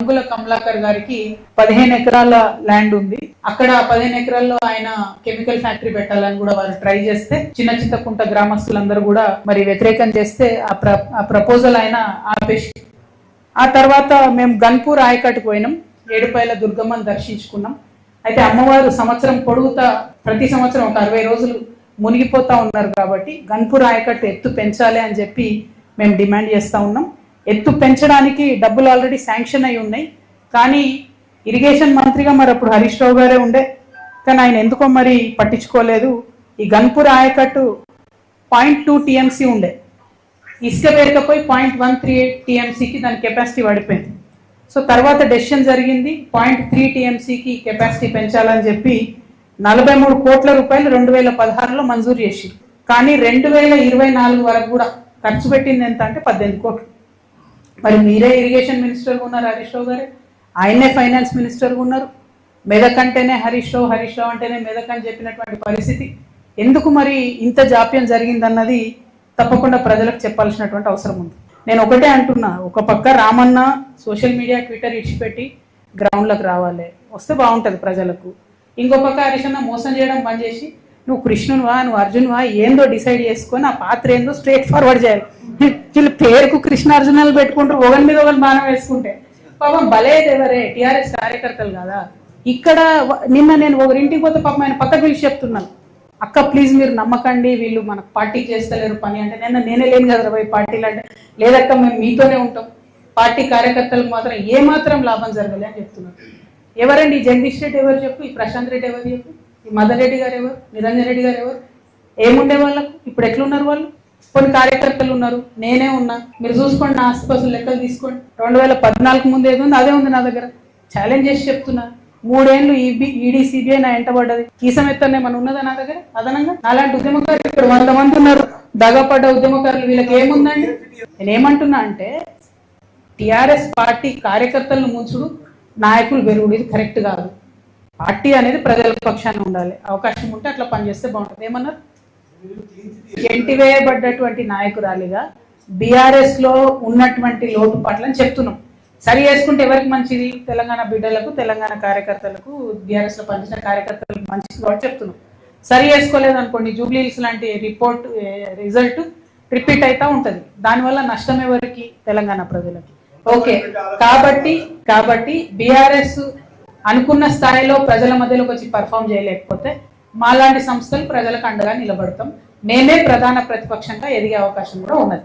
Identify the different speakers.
Speaker 1: గంగుల కమలాకర్ గారికి 15 ఎకరాల ల్యాండ్ ఉంది. అక్కడ 15 ఎకరాల్లో ఆయన కెమికల్ ఫ్యాక్టరీ పెట్టాలని కూడా వారు ట్రై చేస్తే చిన్న చింతకుంట గ్రామస్తులందరూ కూడా మరి వ్యతిరేకం చేస్తే ఆ ప్రపోజల్ ఆయన ఆపేసి, ఆ తర్వాత మేము గన్పూర్ ఆయకట్టుకు పోయినాం. ఏడుపాయల దుర్గమ్మను దర్శించుకున్నాం. అయితే అమ్మవారు సంవత్సరం పొడుగుతా ప్రతి సంవత్సరం ఒక 60 రోజులు మునిగిపోతా ఉన్నారు కాబట్టి గన్పూర్ ఆయకట్టు ఎత్తు పెంచాలి అని చెప్పి మేము డిమాండ్ చేస్తూ ఉన్నాం. ఎత్తు పెంచడానికి డబ్బులు ఆల్రెడీ శాంక్షన్ అయి ఉన్నాయి. కానీ ఇరిగేషన్ మంత్రిగా మరి అప్పుడు హరీష్ రావు గారే ఉండే, కానీ ఆయన ఎందుకో మరి పట్టించుకోలేదు. ఈ గన్పూర్ ఆయకట్టు 0.2 TMC ఉండే, ఇసుక పేరుకపోయి 0.138 TMCకి దాని కెపాసిటీ పడిపోయింది. సో తర్వాత డెసిషన్ జరిగింది 0.3 TMCకి కెపాసిటీ పెంచాలని చెప్పి 43 కోట్ల రూపాయలు 2016లో మంజూరు చేసి, కానీ 2024 వరకు కూడా ఖర్చు పెట్టింది ఎంత అంటే 18 కోట్లు. మరి మీరే ఇరిగేషన్ మినిస్టర్గా ఉన్నారు హరీష్ రావు గారే, ఆయనే ఫైనాన్స్ మినిస్టర్గా ఉన్నారు. మెదక్ అంటేనే హరీష్ రావు, హరీష్ రావు అంటేనే మెదక్ అని చెప్పినటువంటి పరిస్థితి. ఎందుకు మరి ఇంత జాప్యం జరిగిందన్నది తప్పకుండా ప్రజలకు చెప్పాల్సినటువంటి అవసరం ఉంది. నేను ఒకటే అంటున్నా, ఒక పక్క రామన్న సోషల్ మీడియా ట్విట్టర్ ఇచ్చిపెట్టి గ్రౌండ్లకు రావాలి, వస్తే బాగుంటుంది ప్రజలకు. ఇంకో పక్క హరీష్ అన్న మోసం చేయడం బంద్ చేసి నువ్వు కృష్ణునివా నువ్వు అర్జునువా ఏందో డిసైడ్ చేసుకొని ఆ పాత్ర ఏందో స్ట్రేట్ ఫార్వర్డ్ చేయాలి. వీళ్ళు పేరుకు కృష్ణార్జునాలు పెట్టుకుంటారు, ఒకరి మీద ఒకరు బాణం వేసుకుంటే పాపం బలేది ఎవరే టీఆర్ఎస్ కార్యకర్తలు కదా. ఇక్కడ నిన్న నేను ఒకరింటికి పోతే పాపం ఆయన పక్కకు పిలిచి చెప్తున్నాను, అక్క ప్లీజ్ మీరు నమ్మకండి వీళ్ళు మనకు పార్టీ చేస్తలేరు పని అంటే, నేనే లేను కదా పోయి పార్టీలు అంటే, లేదక్క మేము మీతోనే ఉంటాం, పార్టీ కార్యకర్తలకు మాత్రం ఏమాత్రం లాభం జరగలే అని చెప్తున్నారు. ఎవరండి ఈ జగదీష్ రెడ్డి ఎవరు చెప్పు, ఈ ప్రశాంత్ రెడ్డి ఎవరు చెప్పు, ఈ మదన్ రెడ్డి గారు ఎవరు, నిరంజన్ రెడ్డి గారు ఎవరు, ఏముండే వాళ్ళకు ఇప్పుడు ఎట్లున్నారు వాళ్ళు? కొన్ని కార్యకర్తలు ఉన్నారు, నేనే ఉన్నా, మీరు చూసుకోండి నా ఆస్తిపాస్తులు లెక్కలు తీసుకోండి. 2014 ముందు ఏది ఉంది అదే ఉంది నా దగ్గర. ఛాలెంజ్ చేసి చెప్తున్నా, 3 ఏళ్ళు ఈడీ సిబిఐ నా ఎంటబడ్డది, కీసమెత్తనే మన ఉన్నదా నా దగ్గర అదనంగా? నాలాంటి ఉద్యమకారులు ఇక్కడ 100 మంది ఉన్నారు, దగపడ్డ ఉద్యమకారులు, వీళ్ళకి ఏముందండి? నేనేమంటున్నా అంటే టిఆర్ఎస్ పార్టీ కార్యకర్తలను ముంచుడు, నాయకులు పెరుగుడు ఇది కరెక్ట్ కాదు. పార్టీ అనేది ప్రజల పక్షాన ఉండాలి, అవకాశం ఉంటే అట్లా పనిచేస్తే బాగుంటుంది. ఏమన్నారు? ఎంటివేయబడ్డటువంటి నాయకురాలిగా బీఆర్ఎస్ లో ఉన్నటువంటి లోటుపాట్లని చెప్తున్నాం. సరి చేసుకుంటే ఎవరికి మంచిది? తెలంగాణ బిడ్డలకు, తెలంగాణ కార్యకర్తలకు, బీఆర్ఎస్ లో పనిచేసిన కార్యకర్తలకు మంచిది కాబట్టి చెప్తున్నాం. సరి చేసుకోలేదు అనుకోండి, జూబ్లీహిల్స్ లాంటి రిజల్ట్ రిపీట్ అవుతా ఉంటది. దానివల్ల నష్టం ఎవరికి? తెలంగాణ ప్రజలకి. ఓకే, కాబట్టి బీఆర్ఎస్ అనుకున్న స్థాయిలో ప్రజల మధ్యలోకి వచ్చి పర్ఫామ్ చేయలేకపోతే మాలాంటి సంస్థలు ప్రజలకు అండగా నిలబడతాం. మేమే ప్రధాన ప్రతిపక్షంగా ఎదిగే అవకాశం కూడా ఉన్నది.